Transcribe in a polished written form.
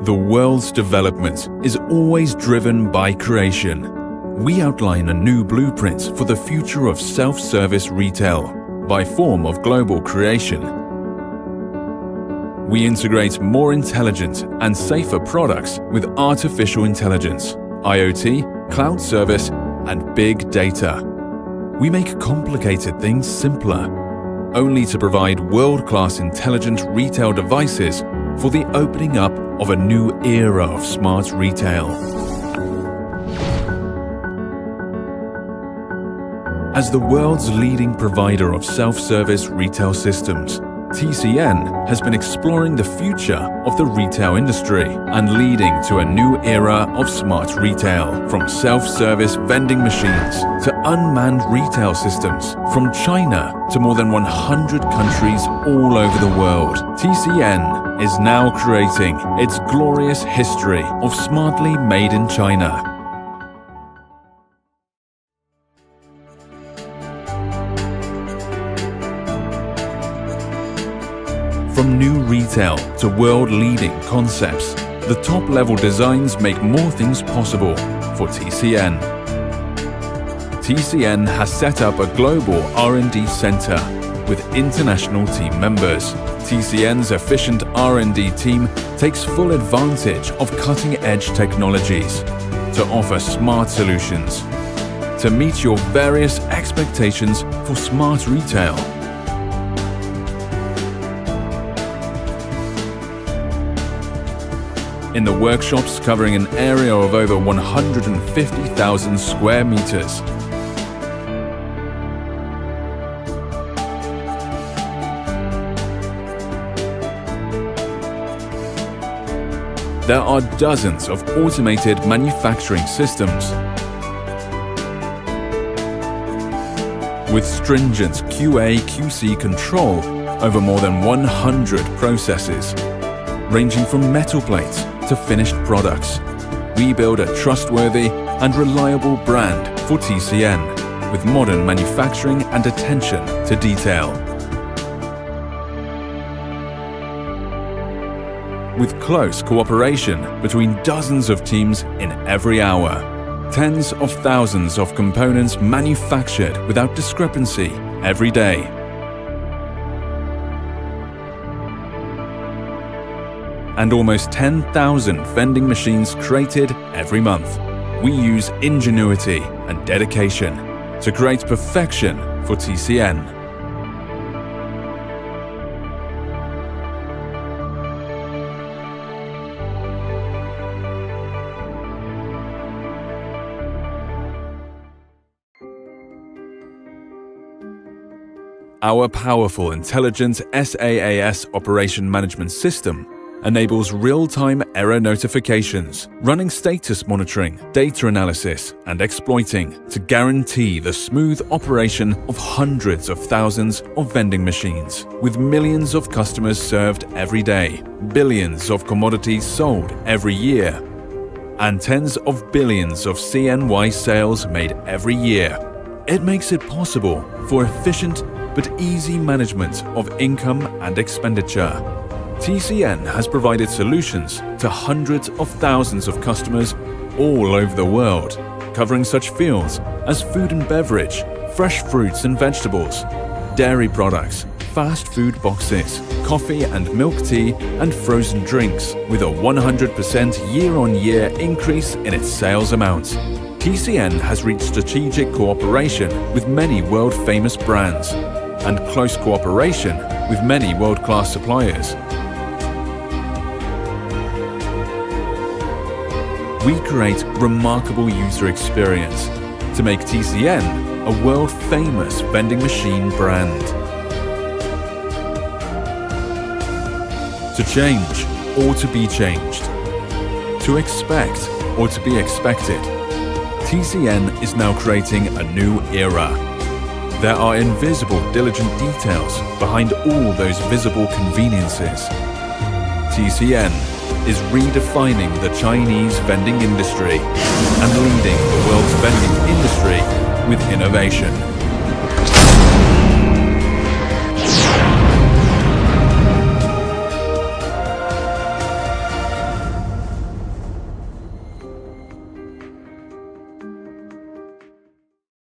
The world's development is always driven by creation. We outline a new blueprint for the future of self-service retail by form of global creation. We integrate more intelligent and safer products with artificial intelligence, IoT, cloud service, and big data. We make complicated things simpler, only to provide world-class intelligent retail devices for the opening up of a new era of smart retail. As the world's leading provider of self-service retail systems, TCN has been exploring the future of the retail industry and leading to a new era of smart retail, from self-service vending machines to unmanned retail systems, from China to more than 100 countries all over the world. TCN is now creating its glorious history of smartly made in China. From new retail to world-leading concepts, the top-level designs make more things possible for TCN. TCN has set up a global R&D center with international team members. TCN's efficient R&D team takes full advantage of cutting-edge technologies to offer smart solutions to meet your various expectations for smart retail. In the workshops covering an area of over 150,000 square meters. There are dozens of automated manufacturing systems with stringent QA/QC control over more than 100 processes, ranging from metal plates to finished products. We build a trustworthy and reliable brand for TCN with modern manufacturing and attention to detail. With close cooperation between dozens of teams in every hour, tens of thousands of components manufactured without discrepancy every day. And almost 10,000 vending machines created every month. We use ingenuity and dedication to create perfection for TCN. Our powerful intelligent SaaS operation management system enables real-time error notifications, running status monitoring, data analysis, and exploiting to guarantee the smooth operation of hundreds of thousands of vending machines, with millions of customers served every day, billions of commodities sold every year, and tens of billions of CNY sales made every year. It makes it possible for efficient but easy management of income and expenditure. TCN has provided solutions to hundreds of thousands of customers all over the world, covering such fields as food and beverage, fresh fruits and vegetables, dairy products, fast food boxes, coffee and milk tea, and frozen drinks, with a 100% year-on-year increase in its sales amount. TCN has reached strategic cooperation with many world-famous brands and close cooperation with many world-class suppliers. We create remarkable user experience to make TCN a world-famous vending machine brand. To change or to be changed. To expect or to be expected. TCN is now creating a new era. There are invisible, diligent details behind all those visible conveniences. TCN is redefining the Chinese vending industry and leading the world's vending industry with innovation.